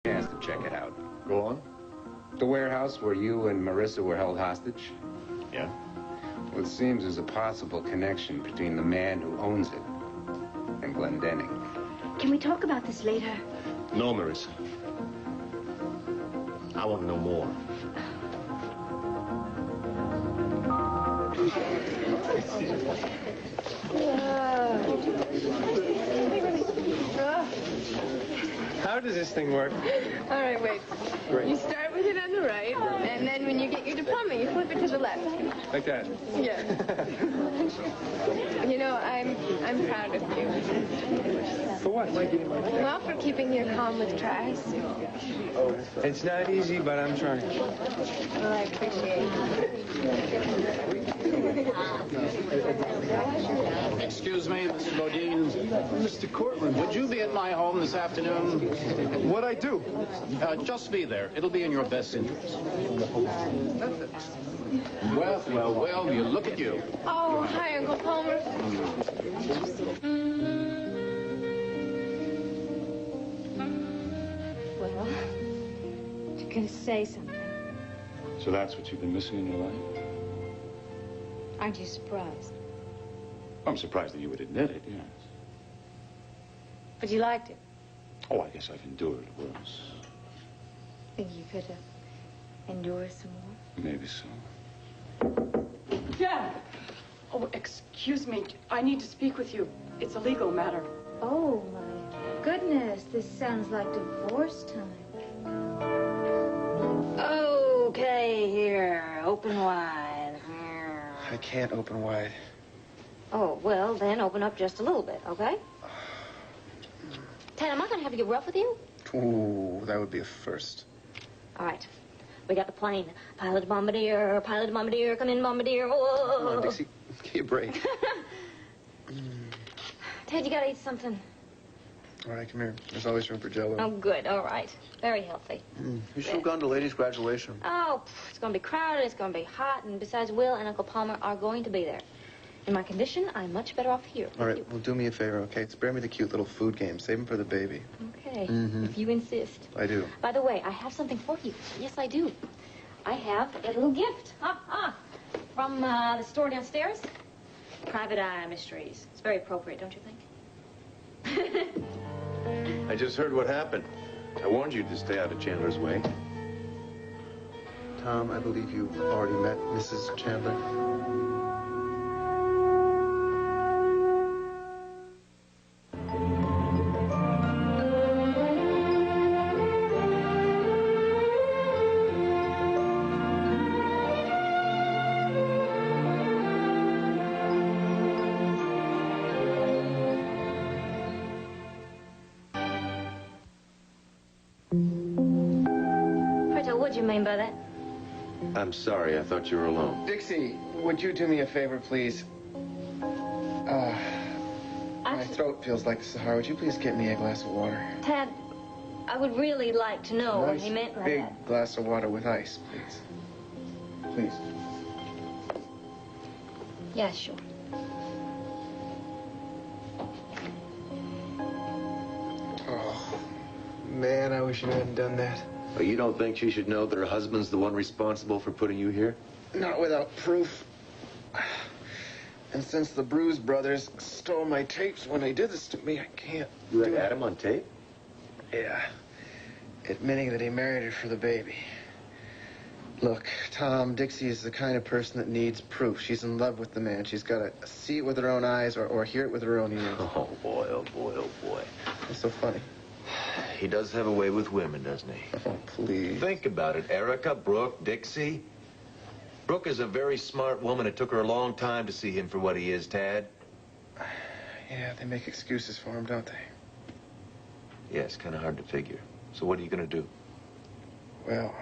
chance to check it out. Go on. The warehouse where you and Marissa were held hostage? Yeah? Well, it seems there's a possible connection between the man who owns it and Glendenning. Can we talk about this later? No, Marissa. I want to know more. How does this thing work? All right, wait. Great. You start with it on the right, and then when you get your diploma, you flip it to the left. Like that? Yeah. You know, I'm proud of you. For what? Well, for keeping your calm with Travis. It's not easy, but I'm trying. Well, I appreciate it. Excuse me, Mr. Bodine. Mr. Cortlandt, would you be at my home this afternoon? What'd I do? Just be there. It'll be in your best interest. Well, you look at you. Oh, hi, Uncle Palmer. Well, you're going to say something. So that's what you've been missing in your life? Aren't you surprised? I'm surprised that you would admit it, yes. But you liked it. Oh, I guess I've endured worse. Think you could endure some more? Maybe so. Dad! Oh, excuse me. I need to speak with you. It's a legal matter. Oh, my goodness. This sounds like divorce time. Okay, here. Open wide. I can't open wide. Oh, well, then open up just a little bit, okay? Ted, am I going to have to get rough with you? Ooh, that would be a first. All right. We got the plane. Pilot bombardier, come in, bombardier. Whoa. Come on, Dixie. Give me a break. Ted, you got to eat something. All right, come here. There's always room for Jell-O. Oh, good. All right. Very healthy. You should have gone to ladies' graduation. Oh, it's going to be crowded. It's going to be hot. And besides, Will and Uncle Palmer are going to be there. In my condition, I'm much better off here. All right, well, do me a favor, okay? Spare me the cute little food game. Save them for the baby. Okay, if you insist. I do. By the way, I have something for you. Yes, I do. I have a little gift. From the store downstairs. Private Eye Mysteries. It's very appropriate, don't you think? I just heard what happened. I warned you to stay out of Chandler's way. Tom, I believe you already met Mrs. Chandler. What do you mean by that? I'm sorry. I thought you were alone. Dixie, would you do me a favor, please? My throat feels like the Sahara. Would you please get me a glass of water? Tad, I would really like to know what Nice he meant by big that. glass of water with ice, please. Please. Yeah, sure. Oh, man, I wish you hadn't done that. But you don't think she should know that her husband's the one responsible for putting you here? Not without proof. And since the Bruise brothers stole my tapes when they did this to me, I can't You do had it. Adam on tape? Yeah. Admitting that he married her for the baby. Look, Tom, Dixie is the kind of person that needs proof. She's in love with the man. She's got to see it with her own eyes or hear it with her own ears. Oh, boy, oh, boy, oh, boy. What's so funny? He does have a way with women, doesn't he? Oh, please. Think about it. Erica, Brooke, Dixie. Brooke is a very smart woman. It took her a long time to see him for what he is, Tad. Yeah, they make excuses for him, don't they? Yeah, it's kind of hard to figure. So what are you going to do? Well,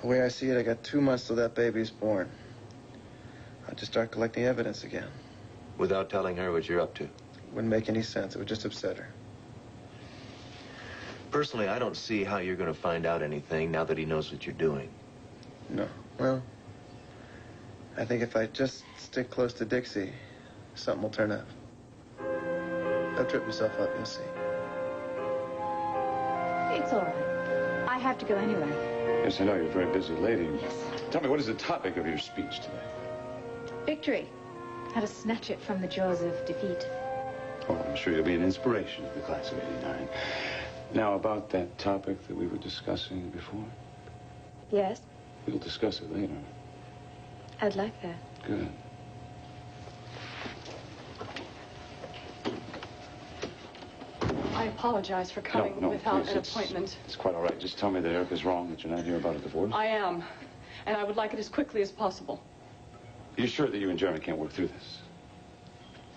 the way I see it, I got 2 months till that baby's born. I'll just start collecting evidence again. Without telling her what you're up to? Wouldn't make any sense. It would just upset her. Personally, I don't see how you're going to find out anything now that he knows what you're doing. No. Well, I think if I just stick close to Dixie, something will turn up. He'll trip himself up, you'll see. It's all right. I have to go anyway. Yes, I know. You're a very busy lady. Yes. Tell me, what is the topic of your speech today? Victory. How to snatch it from the jaws of defeat. Oh, I'm sure you'll be an inspiration to the class of '89. Now, about that topic that we were discussing before, Yes, we'll discuss it later. I'd like that. Good. I apologize for coming No, without please, an appointment. It's quite all right. Just tell me that Erica's wrong, that you're not here about a divorce. I am, and I would like it as quickly as possible. Are you sure that you and Jeremy can't work through this?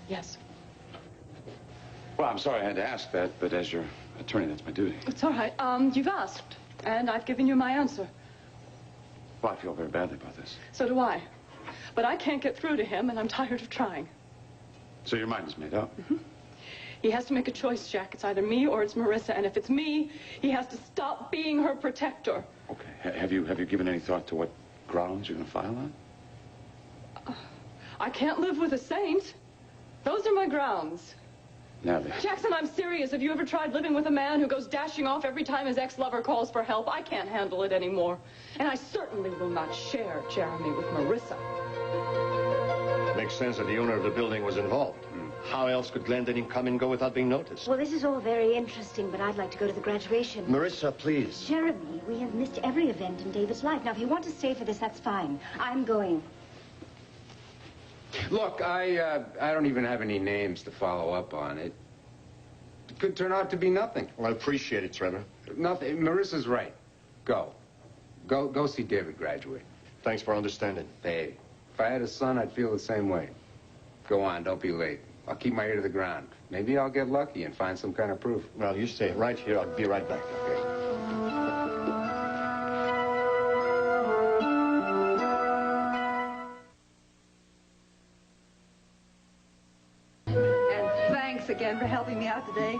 Yes. Well, I'm sorry I had to ask that, but as your attorney, that's my duty. It's all right. You've asked, and I've given you my answer. Well, I feel very badly about this. So do I. But I can't get through to him, and I'm tired of trying. So your mind is made up? Mm-hmm. He has to make a choice, Jack. It's either me or it's Marissa, and if it's me, he has to stop being her protector. Okay. Have you given any thought to what grounds you're going to file on? I can't live with a saint. Those are my grounds. Natalie. Jackson, I'm serious. Have you ever tried living with a man who goes dashing off every time his ex-lover calls for help? I can't handle it anymore. And I certainly will not share Jeremy with Marissa. Makes sense that the owner of the building was involved. How else could Glendon come and go without being noticed? Well, this is all very interesting, but I'd like to go to the graduation. Marissa, please. Jeremy, we have missed every event in David's life. Now, if you want to stay for this, that's fine. I'm going. Look, I don't even have any names to follow up on. It could turn out to be nothing. Well, I appreciate it, Trevor. Nothing. Marissa's right. Go see David graduate. Thanks for understanding. Hey, if I had a son, I'd feel the same way. Go on, don't be late. I'll keep my ear to the ground. Maybe I'll get lucky and find some kind of proof. Well, you stay right here. I'll be right back, okay? And thanks again for helping me out today.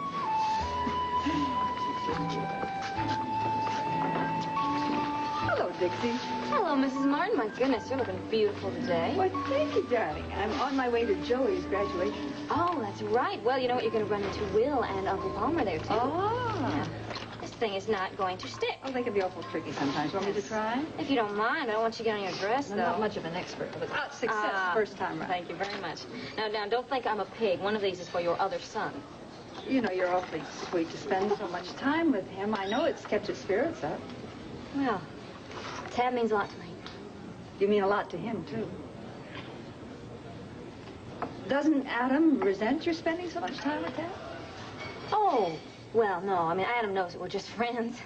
Hello, Dixie. Hello, Mrs. Martin. My goodness, you're looking beautiful today. Why, thank you, darling. I'm on my way to Joey's graduation. Oh, that's right. Well, you know what? You're going to run into Will and Uncle Palmer there, too. Oh. Yeah. This thing is not going to stick. Oh, they can be awful tricky sometimes. Want me to try? If you don't mind, I don't want you to get on your dress, I'm though. not much of an expert, but success first time right. Thank you very much. Now, don't think I'm a pig. One of these is for your other son. You know, you're awfully sweet to spend so much time with him. I know it's kept his spirits up. Well, Tad means a lot to me. You mean a lot to him, too. Doesn't Adam resent your spending so much time with Tad? Oh, well, no. I mean, Adam knows that we're just friends.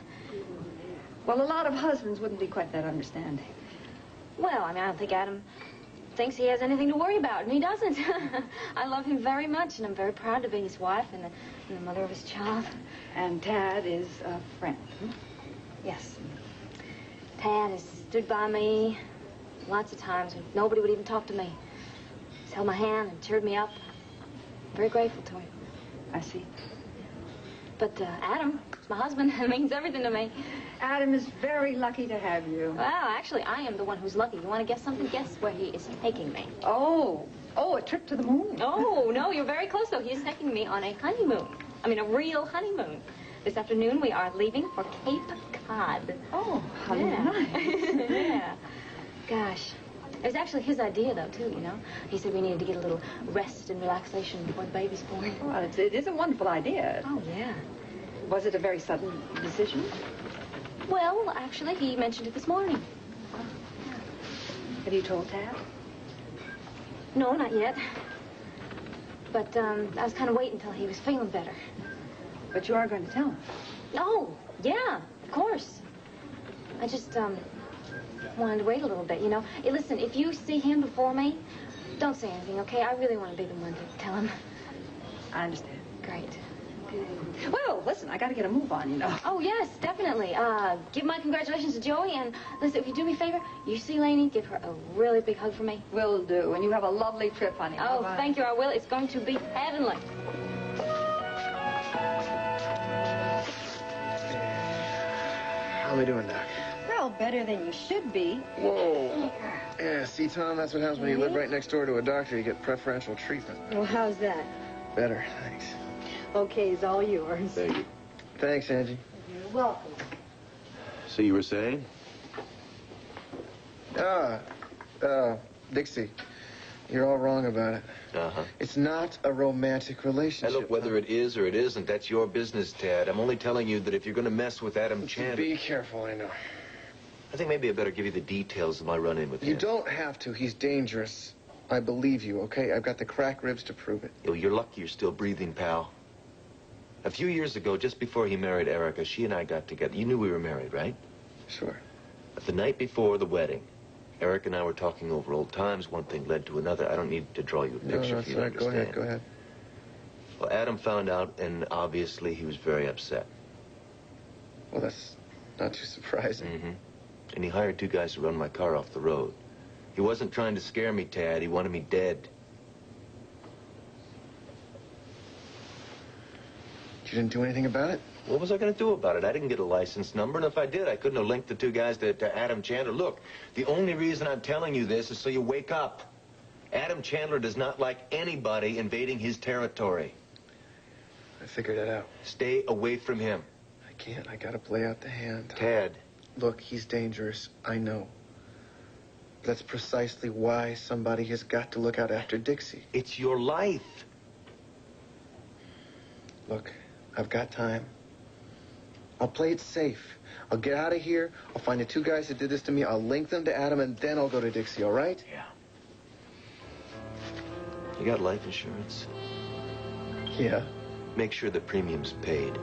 Well, a lot of husbands wouldn't be quite that understanding. Well, I mean, I don't think Adam thinks he has anything to worry about, and he doesn't. I love him very much, and I'm very proud to be his wife and the mother of his child. And Tad is a friend. Yes. Tad has stood by me lots of times when nobody would even talk to me. He's held my hand and cheered me up. I'm very grateful to him. I see. But Adam, my husband, means everything to me. Adam is very lucky to have you. Well, actually, I am the one who's lucky. You want to guess something? Guess where he is taking me. Oh, a trip to the moon. Oh, no, you're very close, though. He is taking me on a honeymoon. I mean, a real honeymoon. This afternoon, we are leaving for Cape Cod. Oh, how nice. Yeah. Gosh. It was actually his idea, though, too, you know. He said we needed to get a little rest and relaxation before the baby's born. Well, it is a wonderful idea. Oh, yeah. Was it a very sudden decision? Well, actually, he mentioned it this morning. Have you told Tad? No, not yet. But I was kind of waiting until he was feeling better. But you are going to tell him? Oh, yeah, of course. I just, wanted to wait a little bit, you know. Hey, listen, if you see him before me, don't say anything, okay? I really want to be the one to tell him. I understand. Great. Well, listen, I got to get a move on, you know. Oh, yes, definitely. Give my congratulations to Joey, and listen, if you do me a favor, you see Lainey, give her a really big hug for me. Will do, and you have a lovely trip, honey. Oh, Bye-bye. thank you, I will. It's going to be heavenly. How are we doing, Doc? Well, better than you should be. Whoa. Yeah, see, Tom, that's what happens when you live right next door to a doctor. You get preferential treatment. Well, how's that? Better, thanks. Okay, it's all yours. Thank you. Thanks, Angie. You're welcome. So you were saying? Dixie, you're all wrong about it. Uh-huh. It's not a romantic relationship. Hey, look, whether it is or it isn't, that's your business, Tad. I'm only telling you that if you're going to mess with Adam Chandler... Be careful, I know. I think maybe I better give you the details of my run-in with him. You don't have to. He's dangerous. I believe you, okay? I've got the crack ribs to prove it. Oh, you're lucky you're still breathing, pal. A few years ago, just before he married Erica, she and I got together. You knew we were married, right? Sure. But the night before the wedding, Eric and I were talking over old times. One thing led to another. I don't need to draw you a picture that's if you right. Go understand. ahead, go ahead. Well, Adam found out, and obviously he was very upset. Well, that's not too surprising. Mm-hmm. And he hired 2 guys to run my car off the road. He wasn't trying to scare me, Tad. He wanted me dead. You didn't do anything about it? What was I going to do about it? I didn't get a license number, and if I did, I couldn't have linked the 2 guys to Adam Chandler. Look, the only reason I'm telling you this is so you wake up. Adam Chandler does not like anybody invading his territory. I figured that out. Stay away from him. I can't. I gotta play out the hand. Tad. Look, he's dangerous. I know. That's precisely why somebody has got to look out after Dixie. It's your life. Look, I've got time. I'll play it safe. I'll get out of here. I'll find the 2 guys that did this to me. I'll link them to Adam, and then I'll go to Dixie, all right? Yeah. You got life insurance? Yeah. Make sure the premium's paid.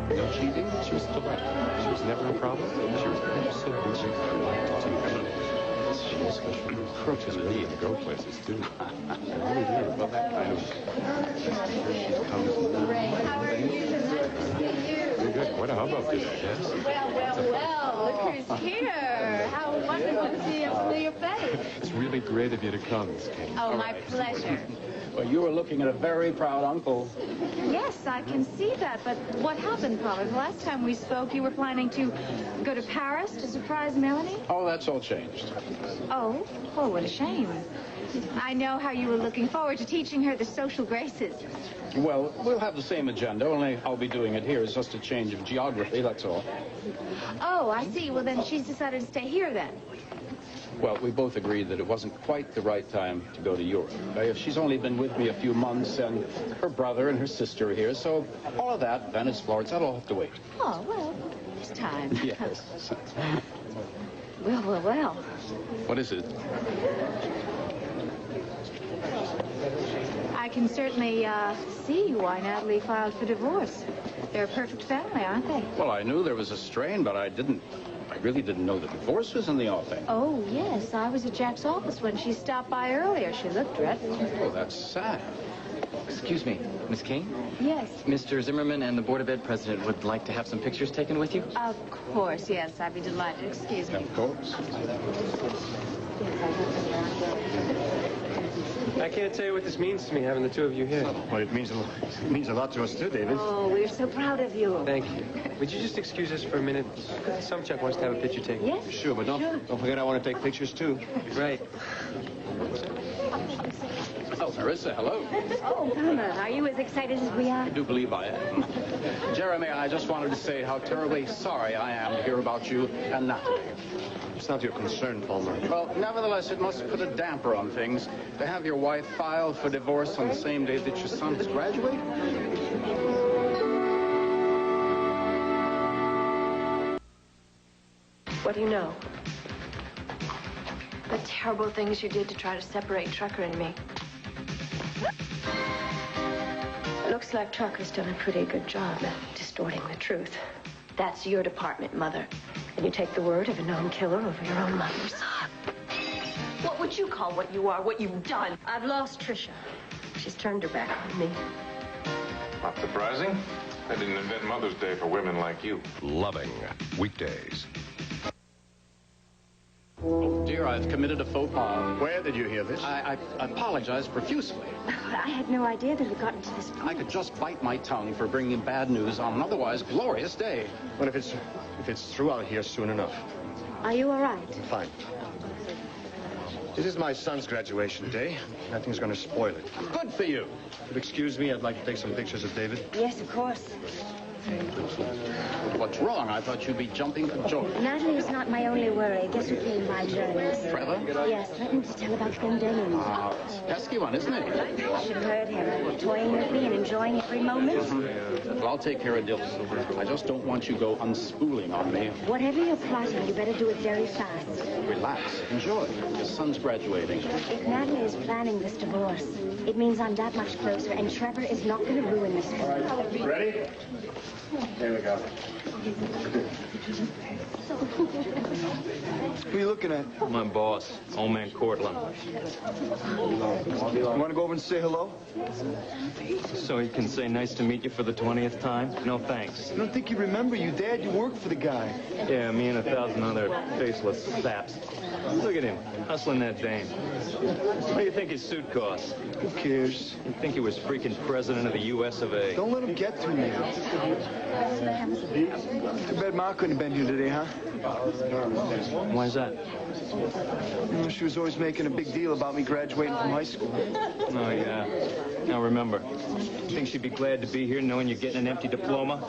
No cheating? She was delightful. She was never a problem. She was absolutely delightful. She was approaches me to go places, too. I really do. Well, that kind of... She comes... How are you? Nice to see you. Very good. What a hubbub today, yes? Well, look who's here. How wonderful to see a familiar face. It's really great of you to come, Miss Kane. Oh, my pleasure. Well, you were looking at a very proud uncle. Yes, I can see that, but what happened, Father? The last time we spoke, you were planning to go to Paris to surprise Melanie? Oh, that's all changed. Oh, what a shame. I know how you were looking forward to teaching her the social graces. Well, we'll have the same agenda, only I'll be doing it here. It's just a change of geography, that's all. Oh, I see. Well, then she's decided to stay here, then. Well, we both agreed that it wasn't quite the right time to go to Europe. She's only been with me a few months, and her brother and her sister are here, so all of that, Venice, Florence, that'll have to wait. Oh, well, it's time. Yes. Well. What is it? I can certainly see why Natalie filed for divorce. They're a perfect family, aren't they? Well, I knew there was a strain, but I really didn't know the divorce was in the offing. Oh, yes. I was at Jack's office when she stopped by earlier. She looked dreadful. Oh, that's sad. Excuse me, Miss Kane? Yes. Mr. Zimmerman and the Board of Ed president would like to have some pictures taken with you? Of course, yes. I'd be delighted. Excuse me. Of course. I can't tell you what this means to me, having the 2 of you here. Well, it means a lot to us, too, David. Oh, we're so proud of you. Thank you. Would you just excuse us for a minute? Somchuk wants to have a picture taken. Yes? Sure, but don't forget I want to take pictures, too. Right. Oh, Marissa, hello. Oh, Mama, are you as excited as we are? I do believe I am. Jeremy, I just wanted to say how terribly sorry I am to hear about you and Natalie. It's not your concern, Palmer. Well, nevertheless, it must put a damper on things to have your wife file for divorce on the same day that your son is graduating. What do you know? The terrible things you did to try to separate Trucker and me. Looks like Trucker's done a pretty good job at distorting the truth. That's your department, Mother. And you take the word of a known killer over your own mother's. What would you call what you are, what you've done? I've lost Tricia. She's turned her back on me. Not surprising. I didn't invent Mother's Day for women like you. Loving. Weekdays. Oh, dear, I've committed a faux pas. Where did you hear this? I apologize profusely. I had no idea that it got into this point. I could just bite my tongue for bringing bad news on an otherwise glorious day. Well, if it's through, I'll hear soon enough. Are you all right? Fine. This is my son's graduation day. Nothing's going to spoil it. Good for you. If you'll excuse me, I'd like to take some pictures of David. Yes, of course. What's wrong? I thought you'd be jumping for joy. Natalie is not my only worry. Guess who came by journeys? Trevor? Yes, threatened to tell about Glendenning. Ah, pesky one, isn't he? You should have heard him. Toying with me and enjoying every moment. Well, I'll take care of Dills. I just don't want you to go unspooling on me. Whatever you're plotting, you better do it very fast. Relax. Enjoy. Your son's graduating. If Natalie is planning this divorce, it means I'm that much closer, and Trevor is not going to ruin this for me. Ready? There we go. Who are you looking at? My boss, old man Cortland. You want to go over and say hello? So he can say nice to meet you for the 20th time? No thanks. I don't think you remember you, Dad. You worked for the guy. Yeah, me and 1,000 other faceless saps. Look at him, hustling that dame. What do you think his suit costs? Who cares? You think he was freaking president of the U.S. of A. Don't let him get to me. Too bad Ma couldn't have been here today, huh? Why's that? You know, she was always making a big deal about me graduating from high school. Oh, yeah. Now remember, you think she'd be glad to be here knowing you're getting an empty diploma?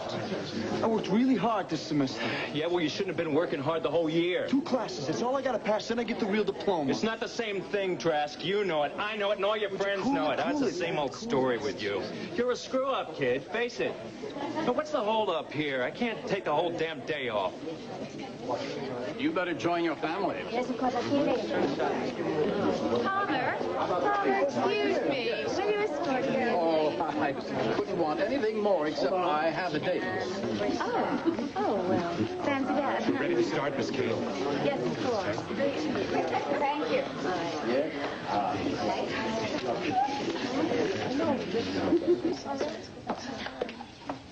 I worked really hard this semester. Yeah, well, you shouldn't have been working hard the whole year. 2 classes. That's all I got to pass. Then I get the real diploma. It's not the same thing, Trask. You know it, I know it, and all your friends know it. That's the same old story with you. You're a screw-up, kid. Face it. But what's the hold-up here? I can't take the whole damn day off. You better join your family. Yes, of course. I'll see you later. Palmer, excuse me. Will you escort me? Oh, I couldn't want anything more except I have a date. Oh, well. Fancy that. Ready to start, Miss Kane? Yes, of course. Thank you.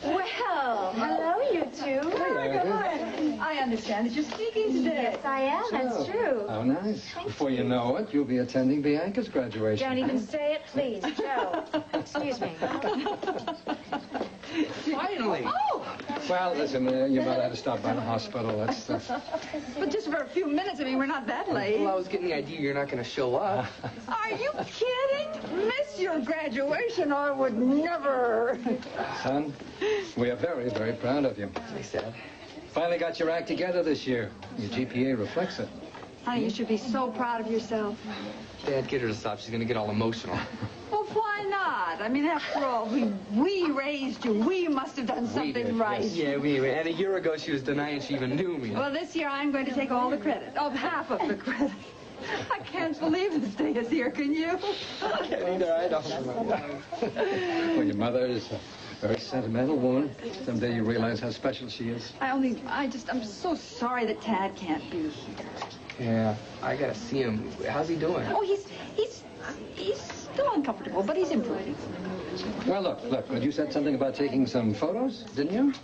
Well, hello, you two. I understand that you're speaking today. Yes, I am. That's true. How nice. Before you know it, you'll be attending Bianca's graduation. Don't even say it, please. Joe. Excuse me. Finally. Oh! Well, listen, your mother had to stop by the hospital. That's But just for a few minutes. I mean, we're not that late. Well, I was getting the idea you're not going to show up. Are you kidding? Miss your graduation, I would never. Son, we are very, very proud of you. Thanks, Dad. Finally got your act together this year. Your GPA reflects it. Honey, you should be so proud of yourself. Dad, get her to stop. She's going to get all emotional. Well, why not? I mean, after all, we raised you. We must have done something right. Yes. Yeah, and a year ago she was denying she even knew me. Well, this year I'm going to take all the credit, of half of the credit. I can't believe this day is here, can you? I can't either. I don't. Well, your mother is a very sentimental woman. Someday you realize how special she is. I'm so sorry that Tad can't be here. Yeah, I got to see him. How's he doing? Oh, he's still uncomfortable, but he's improving. Well, look, you said something about taking some photos, didn't you?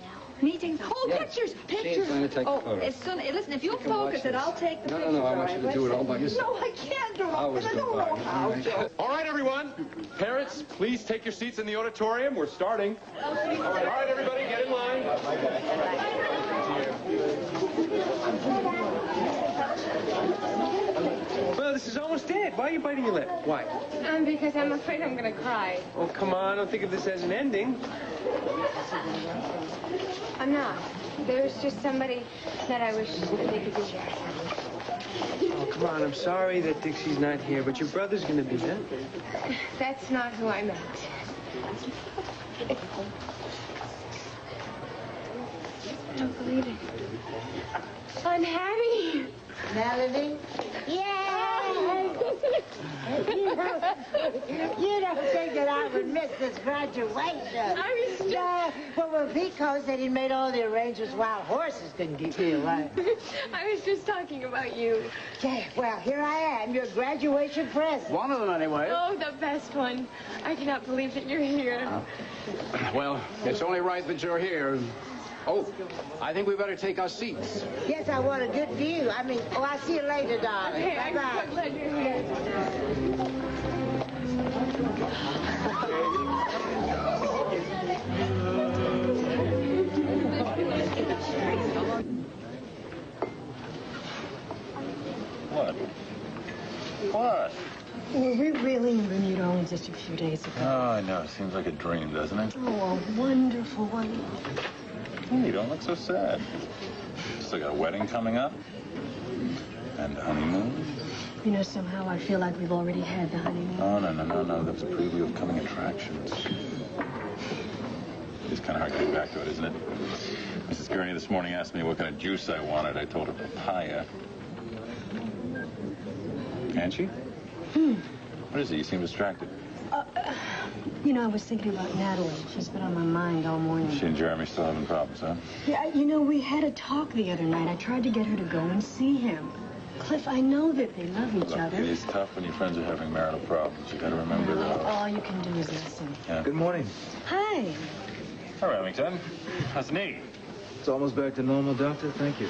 Meeting? Oh, Yes. pictures. She's going to take the photos. Listen, if you'll focus it, I'll take the pictures. No, I want you to do it all by yourself. No, I can't do it. I was I don't know how to. All right, everyone. Parents, please take your seats in the auditorium. We're starting. All right, everybody, get in line. Well, this is almost it. Why are you biting your lip? Why? Because I'm afraid I'm going to cry. Oh, come on. Don't think of this as an ending. I'm not. There's just somebody that I wish they could be here. Oh, come on. I'm sorry that Dixie's not here, but your brother's going to be there. That's not who I meant. I don't believe it. I'm happy. Melanie? Yes! You don't think that I would miss this graduation. I was just... No, well, Pico said he made all the arrangements while horses couldn't keep me alive. I was just talking about you. Yeah, well, here I am, your graduation present. One of them, anyway. Oh, the best one. I cannot believe that you're here. Well, it's only right that you're here. Oh, I think we better take our seats. Yes, I want a good view. I'll see you later, darling. Okay, Bye-bye. I'm so glad you're here. What? What? Were we really in Bermuda only just a few days ago? Oh, I know. It seems like a dream, doesn't it? Oh, a wonderful one. Hey, you don't look so sad. Still got a wedding coming up. And honeymoon. You know, somehow I feel like we've already had the honeymoon. Oh, no. That was a preview of coming attractions. It's kind of hard getting back to it, isn't it? Mrs. Gurney this morning asked me what kind of juice I wanted. I told her papaya. And she? What is it? You seem distracted. You know, I was thinking about Natalie. She's been on my mind all morning. She and Jeremy still having problems, huh? Yeah, you know, we had a talk the other night. I tried to get her to go and see him. Cliff, I know that they love each other. It is tough when your friends are having marital problems. You gotta remember that. All you can do is listen. Yeah. Good morning. Hi. Hi, Remington. How's the knee? It's almost back to normal, Doctor. Thank you.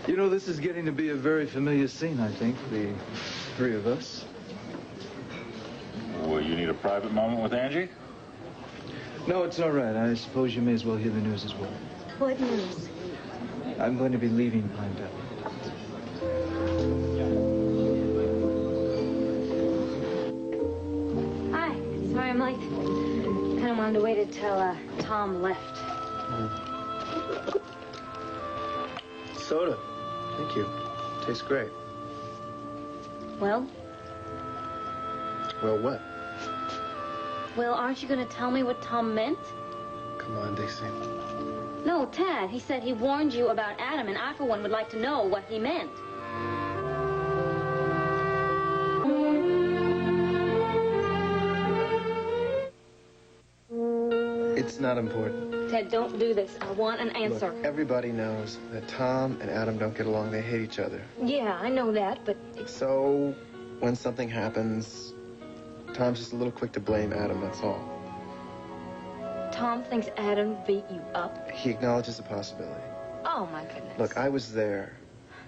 You know, this is getting to be a very familiar scene, I think, the three of us. Well, you need a private moment with Angie? No, it's all right. I suppose you may as well hear the news as well. What news? I'm going to be leaving Pine Valley. Hi. Sorry I'm late. Kind of wanted to wait until Tom left. Soda. Thank you. Tastes great. Well? Well, what? Well, aren't you going to tell me what Tom meant? Come on, Dixie. No, Tad. He said he warned you about Adam, and I, for one, would like to know what he meant. It's not important. Ted, don't do this. I want an answer. Look, everybody knows that Tom and Adam don't get along. They hate each other. Yeah, I know that, but... So, when something happens, Tom's just a little quick to blame Adam, that's all. Tom thinks Adam beat you up? He acknowledges the possibility. Oh, my goodness. Look, I was there.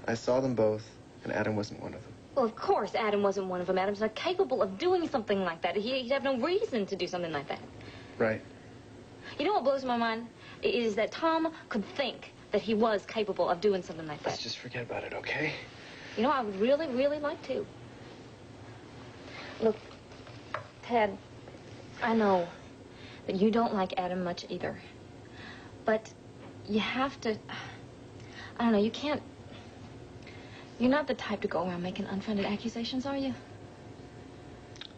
I saw them both, and Adam wasn't one of them. Well, of course Adam wasn't one of them. Adam's not capable of doing something like that. He'd have no reason to do something like that. Right. You know what blows my mind? Is that Tom could think that he was capable of doing something like that. Let's just forget about it, okay? You know, I would really, really like to. Look, Ted, I know that you don't like Adam much either. But you have to... I don't know, you can't... You're not the type to go around making unfounded accusations, are you?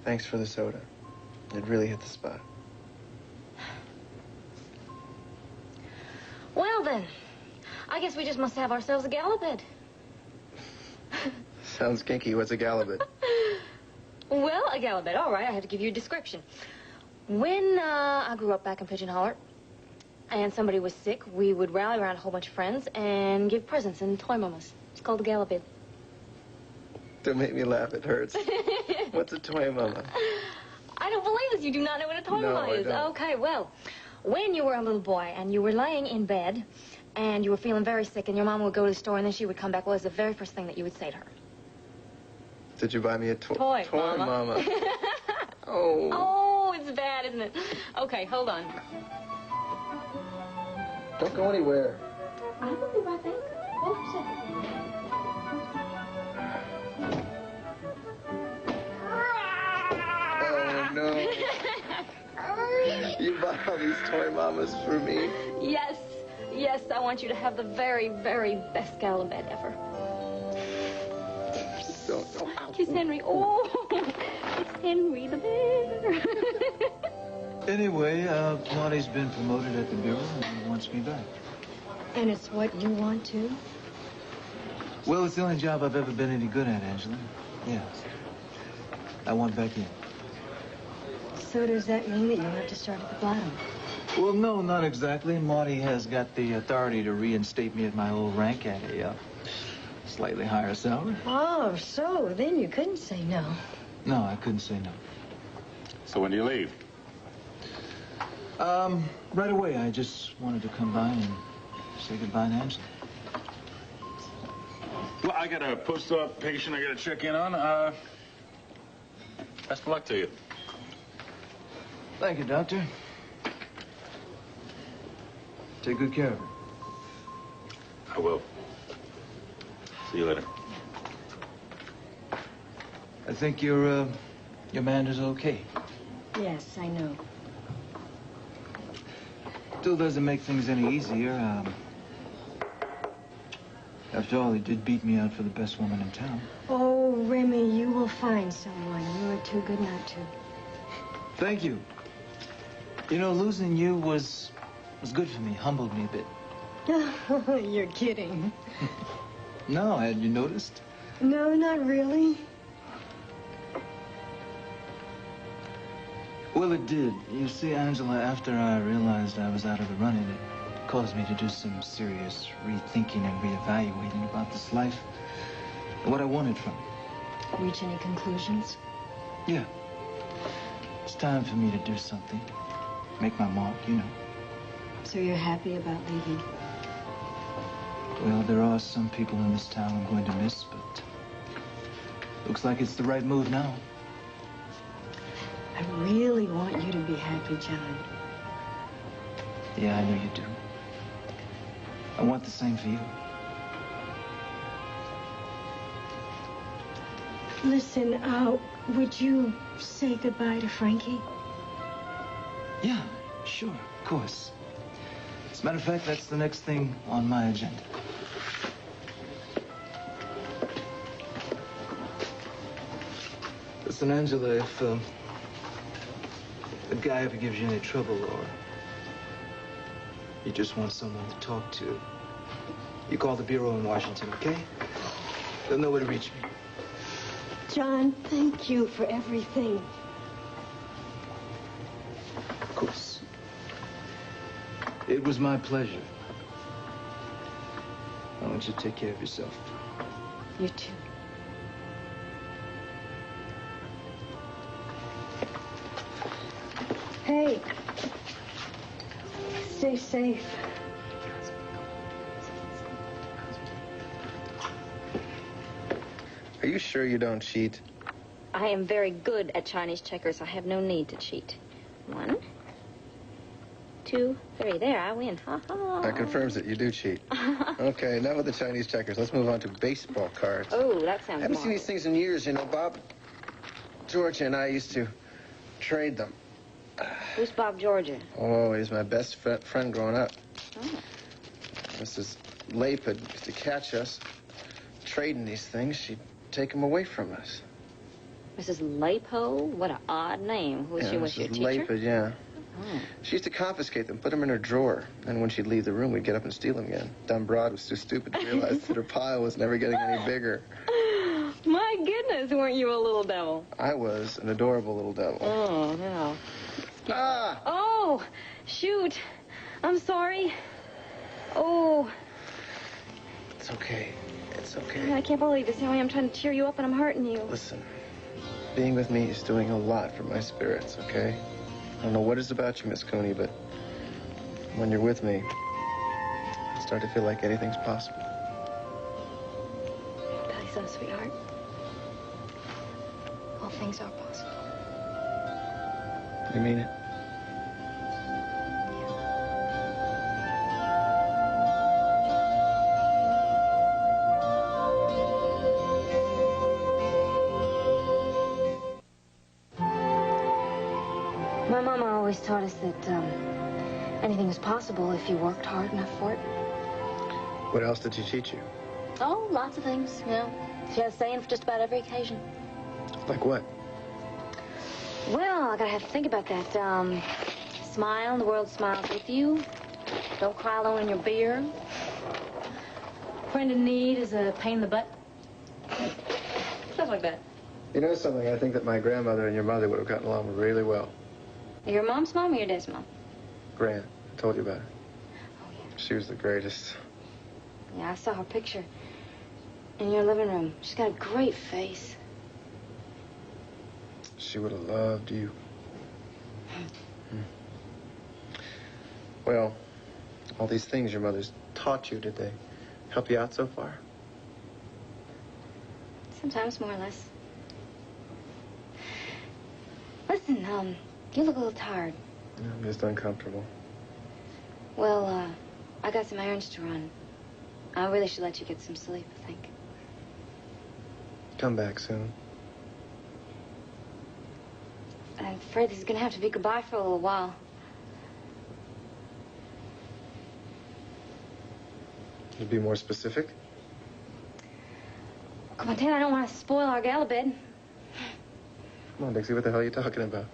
Thanks for the soda. It really hit the spot. Well, then, I guess we just must have ourselves a galloped. Sounds kinky. What's a galloped? Well, a galloped. All right, I have to give you a description. When I grew up back in Pigeon Holler and somebody was sick, we would rally around a whole bunch of friends and give presents and toy mamas. It's called a galloped. Don't make me laugh. It hurts. What's a toy mama? I don't believe this. You do not know what a toy No, mama I is. don't. Okay, well, when you were a little boy and you were laying in bed and you were feeling very sick and your mama would go to the store and then she would come back, what was the very first thing that you would say to her? Did you buy me a Toy mama. Oh. Oh, it's bad, isn't it? Okay, hold on. Don't go anywhere. I will be right back. Hold on a second. Oh, no. You bought all these toy mamas for me? Yes, yes, I want you to have the very, very best galloped ever. Don't. Oh, Kiss Henry. Oh, it's Henry the bear. Anyway, Monty's been promoted at the Bureau and he wants me back. And it's what you want to? Well, it's the only job I've ever been any good at, Angela. Yeah. I want back in. So does that mean that you'll have to start at the bottom? Well, no, not exactly. Monty has got the authority to reinstate me at my old rank at a slightly higher salary. Oh, so then you couldn't say no. No, I couldn't say no. So when do you leave? Right away. I just wanted to come by and say goodbye to Angela. Well, I got a post-op patient I got to check in on. Best of luck to you. Thank you, Doctor. Take good care of her. I will. See you later. I think your man is okay. Yes, I know. Still doesn't make things any easier. After all, he did beat me out for the best woman in town. Oh, Remy, you will find someone. You are too good not to. Thank you. You know, losing you was good for me, humbled me a bit. You're kidding. No, had you noticed? No, not really. Well, it did. You see, Angela, after I realized I was out of the running, it caused me to do some serious rethinking and reevaluating about this life and what I wanted from it. Reach any conclusions? Yeah. It's time for me to do something. Make my mark, you know. So you're happy about leaving? Well, there are some people in this town I'm going to miss, but looks like it's the right move now. I really want you to be happy, John. Yeah, I know you do. I want the same for you. Listen, would you say goodbye to Frankie? Yeah, sure, of course. As a matter of fact, that's the next thing on my agenda. Listen, Angela, if a guy ever gives you any trouble or you just want someone to talk to, you call the bureau in Washington, okay? They'll know where to reach me. John, thank you for everything. Of course. It was my pleasure. I want you to take care of yourself. You too. Hey. Stay safe. Are you sure you don't cheat? I am very good at Chinese checkers. I have no need to cheat. 1, 2, 3. There, I win. Ha ha. That confirms that you do cheat. Okay, enough with the Chinese checkers. Let's move on to baseball cards. Oh, that sounds I haven't seen marvelous. these things in years, you know. Bob, Georgia, and I used to trade them. Who's Bob Georgia? Oh, he's my best friend growing up. Oh. Mrs. Lapid used to catch us trading these things. She'd take them away from us. Mrs. Lapo? What an odd name. Who was she? Was she a Mrs. teacher? Lapid, yeah. Oh. She used to confiscate them, put them in her drawer. And when she'd leave the room, we'd get up and steal them again. Dumb broad was too stupid to realize that her pile was never getting any bigger. My goodness, weren't you a little devil? I was an adorable little devil. Oh, no. Ah! Oh, shoot. I'm sorry. Oh. It's okay. It's okay. I can't believe this, Howie. I'm trying to cheer you up and I'm hurting you. Listen, being with me is doing a lot for my spirits, okay? I don't know what it is about you, Miss Cooney, but when you're with me, I start to feel like anything's possible. Tell you so, sweetheart. All things are possible. You mean it? My mama always taught us that anything was possible if you worked hard enough for it. What else did she teach you? Oh, lots of things, you know. She has a saying for just about every occasion. Like what? Well, I gotta have to think about that. Smile, and the world smiles with you. Don't cry alone in your beer. Friend in need is a pain in the butt. Stuff like that. You know something? I think that my grandmother and your mother would have gotten along really well. Your mom's mom or your dad's mom? Gran, I told you about her. Oh, yeah. She was the greatest. Yeah, I saw her picture in your living room. She's got a great face. She would have loved you. Well, all these things your mother's taught you, did they help you out so far? Sometimes, more or less. Listen, you look a little tired. I'm just uncomfortable. Well, I got some errands to run. I really should let you get some sleep, I think. Come back soon. I'm afraid this is going to have to be goodbye for a little while. Can you be more specific? Come on, Ted, I don't want to spoil our gala bed. Come on, Dixie, what the hell are you talking about?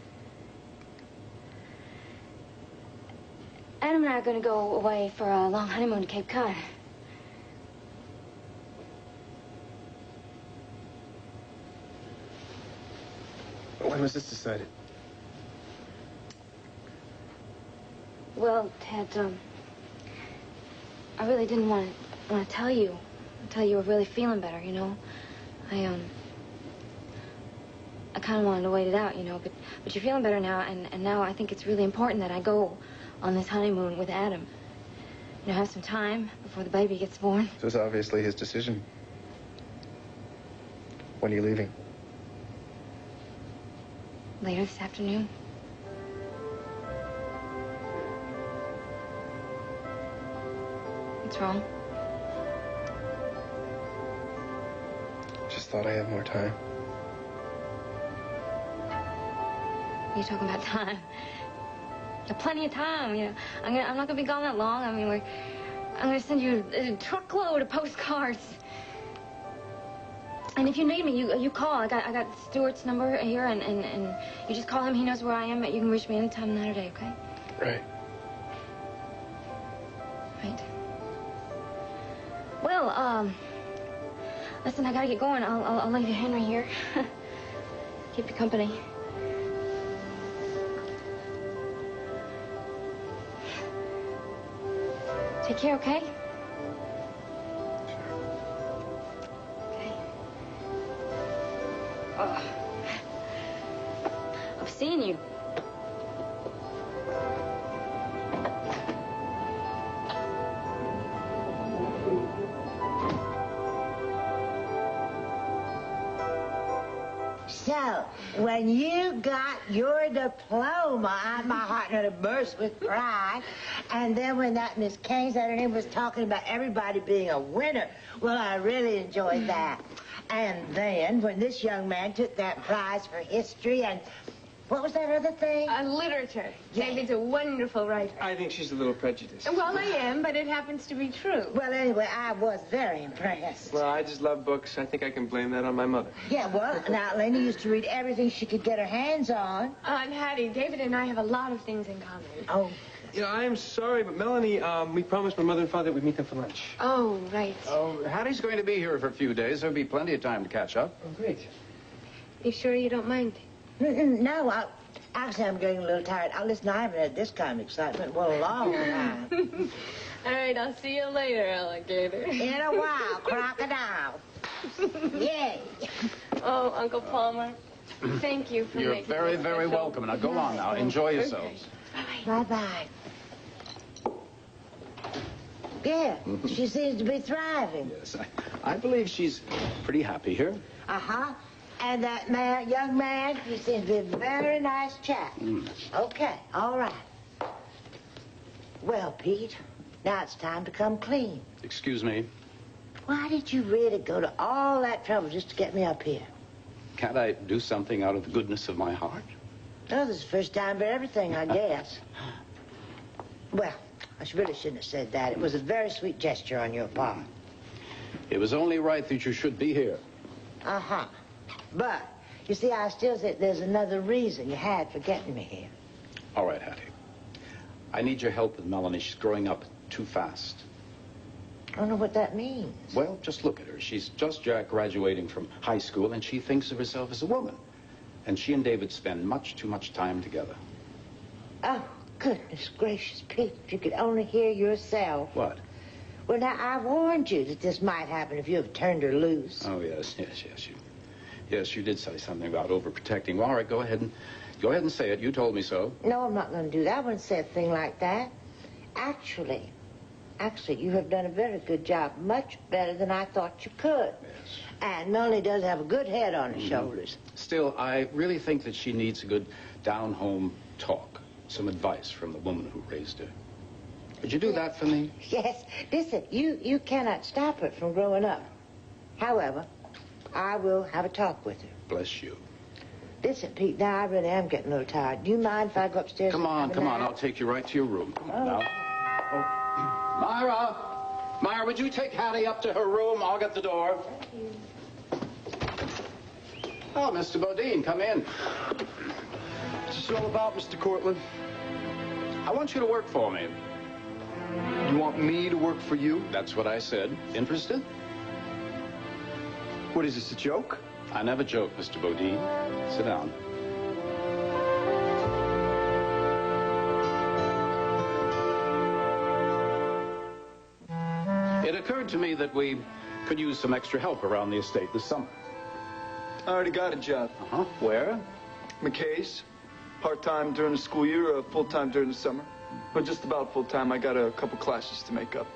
Adam and I are going to go away for a long honeymoon to Cape Cod. When was this decided? Well, Ted, I really didn't want to tell you until you were really feeling better, you know. I kind of wanted to wait it out, you know, but you're feeling better now, and now I think it's really important that I go on this honeymoon with Adam. You know, have some time before the baby gets born. So it's obviously his decision. When are you leaving? Later this afternoon. What's wrong? Just thought I had more time. You're talking about time. There's plenty of time, you know. I'm not gonna be gone that long. I mean, I'm gonna send you a truckload of postcards. And if you need me, you call. I got Stuart's number here, and you just call him. He knows where I am. You can reach me anytime, night or day, okay? Right. Right. Well, listen, I gotta get going. I'll leave you Henry here. Keep you company. Take care, okay? Okay. I've seen you. So, when you got your diploma, my heart nearly burst with pride. And then when that Miss Kane said her name was talking about everybody being a winner, well, I really enjoyed that. And then when this young man took that prize for history and what was that other thing? Literature. David's a wonderful writer. I think she's a little prejudiced. Well, I am, but it happens to be true. Well, anyway, I was very impressed. Well, I just love books. I think I can blame that on my mother. Yeah, well, now, Lena used to read everything she could get her hands on. Aunt Hattie, David and I have a lot of things in common. Oh. You know, I am sorry, but Melanie, we promised my mother and father we'd meet them for lunch. Oh, right. Oh, Hattie's going to be here for a few days. There'll be plenty of time to catch up. Oh, great. You sure you don't mind? No, actually, I'm getting a little tired. Listen, I haven't had this kind of excitement in a long time. All right, I'll see you later, alligator. In a while, crocodile. Yay. Oh, Uncle Palmer, thank you for You're making very, this very special. welcome. Now, go on now. Enjoy yourselves. Bye-bye. Yeah, she seems to be thriving. Yes, I believe she's pretty happy here. Uh-huh. And that young man, he seems to be a very nice chap. Okay, all right. Well, Pete, now it's time to come clean. Excuse me. Why did you really go to all that trouble just to get me up here? Can't I do something out of the goodness of my heart? No, this is the first time for everything, I guess. Well, I really shouldn't have said that. It was a very sweet gesture on your part. It was only right that you should be here. Uh-huh. But, you see, I still think there's another reason you had for getting me here. All right, Hattie. I need your help with Melanie. She's growing up too fast. I don't know what that means. Well, just look at her. She's just graduating from high school, and she thinks of herself as a woman. And she and David spend much too much time together. Oh, goodness gracious, Pete, if you could only hear yourself. What? Well, now, I warned you that this might happen if you have turned her loose. Oh, yes. Yes, you did say something about overprotecting. Well, all right, go ahead and say it. You told me so. No, I'm not going to do that. I wouldn't say a thing like that. Actually, you have done a very good job, much better than I thought you could. Yes. And Melanie does have a good head on her shoulders. Still, I really think that she needs a good down-home talk, some advice from the woman who raised her. Would you do that for me? Yes. Listen, you cannot stop her from growing up. However, I will have a talk with her. Bless you. Listen, Pete, now I really am getting a little tired. Do you mind if I go upstairs? Come on, and have a come on. nap? I'll take you right to your room. Come on now. Oh. Myra! Myra, would you take Hattie up to her room? I'll get the door. Thank you. Oh, Mr. Bodine, come in. What's this all about, Mr. Cortland? I want you to work for me. You want me to work for you? That's what I said. Interested? What is this, a joke? I never joke, Mr. Bodine. Sit down. It occurred to me that we could use some extra help around the estate this summer. I already got a job. Uh-huh. Where? McKay's. Part-time during the school year, or full-time during the summer. But just about full-time. I got a couple classes to make up.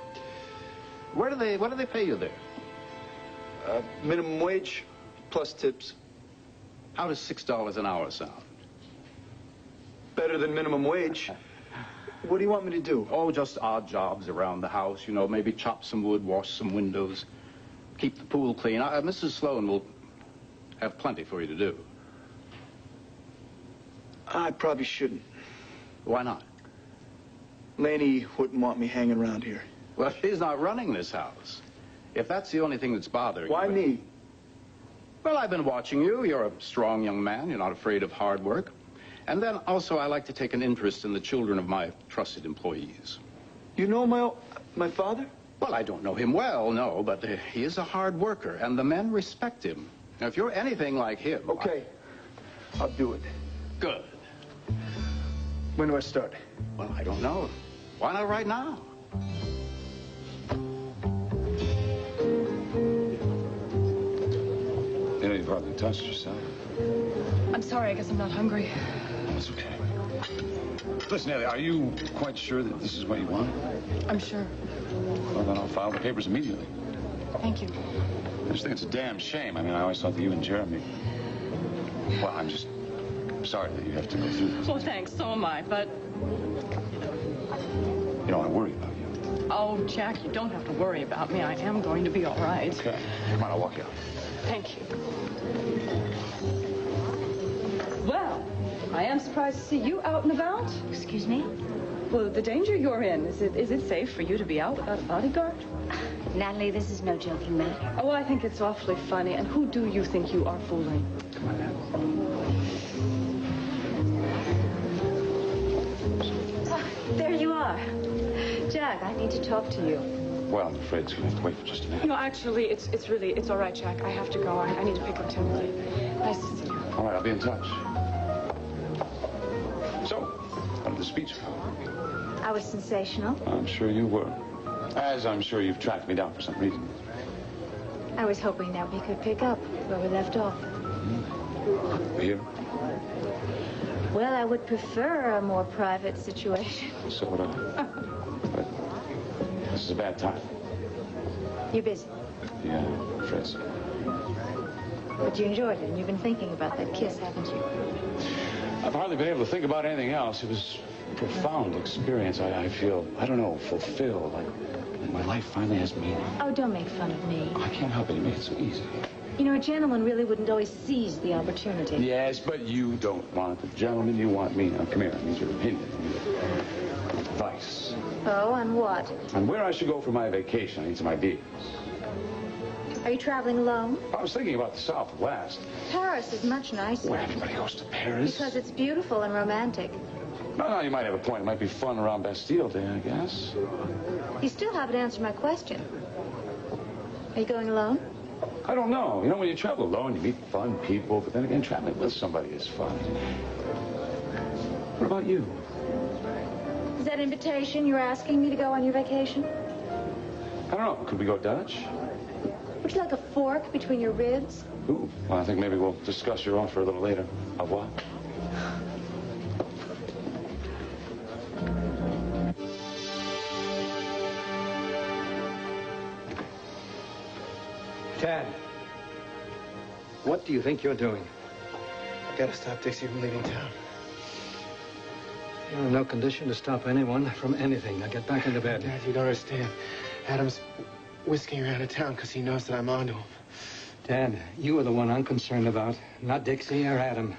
What do they pay you there? Minimum wage plus tips. How does $6 an hour sound? Better than minimum wage. What do you want me to do? Oh, just odd jobs around the house. You know, maybe chop some wood, wash some windows, keep the pool clean. Mrs. Sloan will have plenty for you to do. I probably shouldn't. Why not? Laney wouldn't want me hanging around here. Well, she's not running this house. If that's the only thing that's bothering you... Why me? Well, I've been watching you. You're a strong young man. You're not afraid of hard work. And then, also, I like to take an interest in the children of my trusted employees. You know my father? Well, I don't know him well, no, but he is a hard worker, and the men respect him. Now, if you're anything like him... Okay. I'll do it. Good. When do I start? Well, I don't know. Why not right now? You know, you've hardly touched yourself. I'm sorry, I guess I'm not hungry. That's okay. Listen, Ellie, are you quite sure that this is what you want? I'm sure. Well, then I'll file the papers immediately. Thank you. I just think it's a damn shame. I mean, I always thought that you and Jeremy... Well, I'm just sorry that you have to go through this. Well, thanks, so am I, but... You know, I worry about you. Oh, Jack, you don't have to worry about me. I am going to be all right. Okay. Come on, I'll walk you out. Thank you. Well, I am surprised to see you out and about. Excuse me? Well, the danger you're in, is it safe for you to be out without a bodyguard? Natalie, this is no joking matter. Oh, I think it's awfully funny. And who do you think you are fooling? Come on, Nat. There you are. Jack, I need to talk to you. Well, I'm afraid it's going to have to wait for just a minute. No, actually, it's all right, Jack. I have to go. I need to pick up Timothy. Nice to see you. All right, I'll be in touch. So, how did the speech go? I was sensational. I'm sure you were. As I'm sure you've tracked me down for some reason. I was hoping that we could pick up where we left off. Here? Well, I would prefer a more private situation. So would I. But this is a bad time. You're busy, Yeah, Fritz. but you enjoyed it, and you've been thinking about that kiss, haven't you? I've hardly been able to think about anything else. It was a profound experience. I feel, I don't know, fulfilled. Like my life finally has meaning. Oh, don't make fun of me. I can't help it. You make it so easy. You know, a gentleman really wouldn't always seize the opportunity. Yes, but you don't want the gentleman. You want me. Now, come here. I need your opinion. I need advice. Oh, on what? On where I should go for my vacation. I need some ideas. Are you traveling alone? I was thinking about the Southwest. Paris is much nicer. Where everybody goes to Paris. Because it's beautiful and romantic. No, you might have a point. It might be fun around Bastille Day, I guess. You still haven't answered my question. Are you going alone? I don't know. You know, when you travel alone, you meet fun people, but then again, traveling with somebody is fun. What about you? Is that invitation you're asking me to go on your vacation? I don't know. Could we go Dutch? Would you like a fork between your ribs? Ooh. Well, I think maybe we'll discuss your offer a little later. Au revoir. Tad, what do you think you're doing? I gotta stop Dixie from leaving town. You're in no condition to stop anyone from anything. Now get back into bed. Dad, you don't understand. Adam's whisking her out of town because he knows that I'm onto him. Dad, you are the one I'm concerned about, not Dixie or Adam.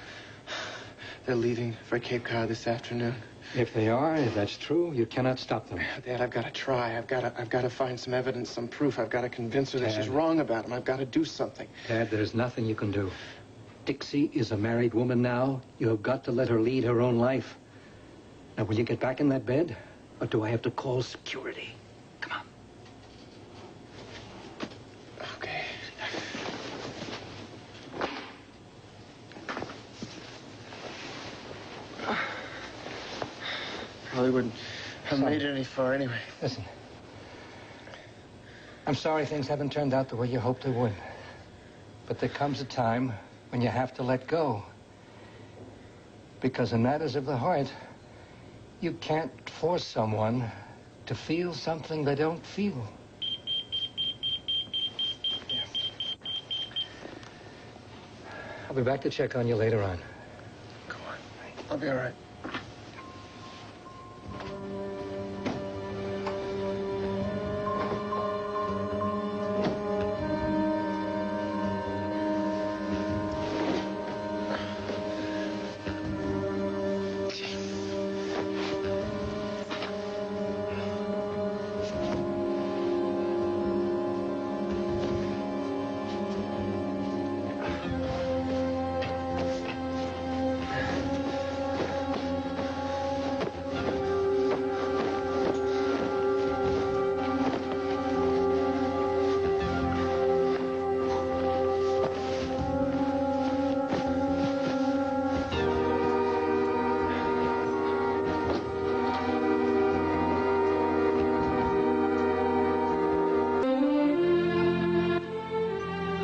They're leaving for Cape Cod this afternoon. If they are, if that's true, you cannot stop them. Dad, I've got to try. I've got to find some evidence, some proof. I've got to convince her that she's wrong about him. I've got to do something. Dad, there's nothing you can do. Dixie is a married woman now. You have got to let her lead her own life. Now, will you get back in that bed, or do I have to call security? Come on. Okay. Hollywood, I haven't made it any far anyway. Listen. I'm sorry things haven't turned out the way you hoped they would. But there comes a time when you have to let go. Because in matters of the heart, you can't force someone to feel something they don't feel. I'll be back to check on you later on. Go on. I'll be all right.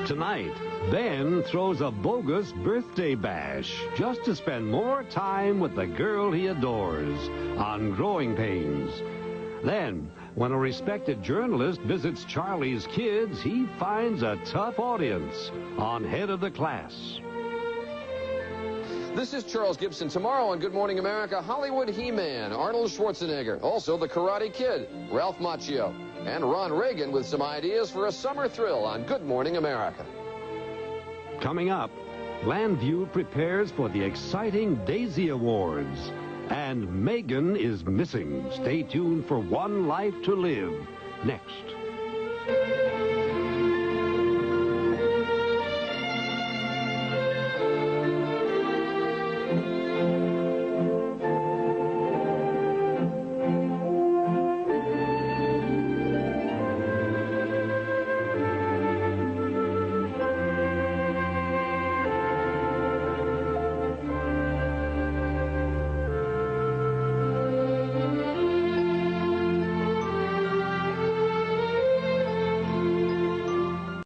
Tonight, Ben throws a bogus birthday bash just to spend more time with the girl he adores on Growing Pains. Then, when a respected journalist visits Charlie's kids, he finds a tough audience on Head of the Class. This is Charles Gibson. Tomorrow on Good Morning America, Hollywood He-Man, Arnold Schwarzenegger, also the Karate Kid, Ralph Macchio, and Ron Reagan with some ideas for a summer thrill on Good Morning America. Coming up, Landview prepares for the exciting Daisy Awards, and Megan is missing. Stay tuned for One Life to Live next.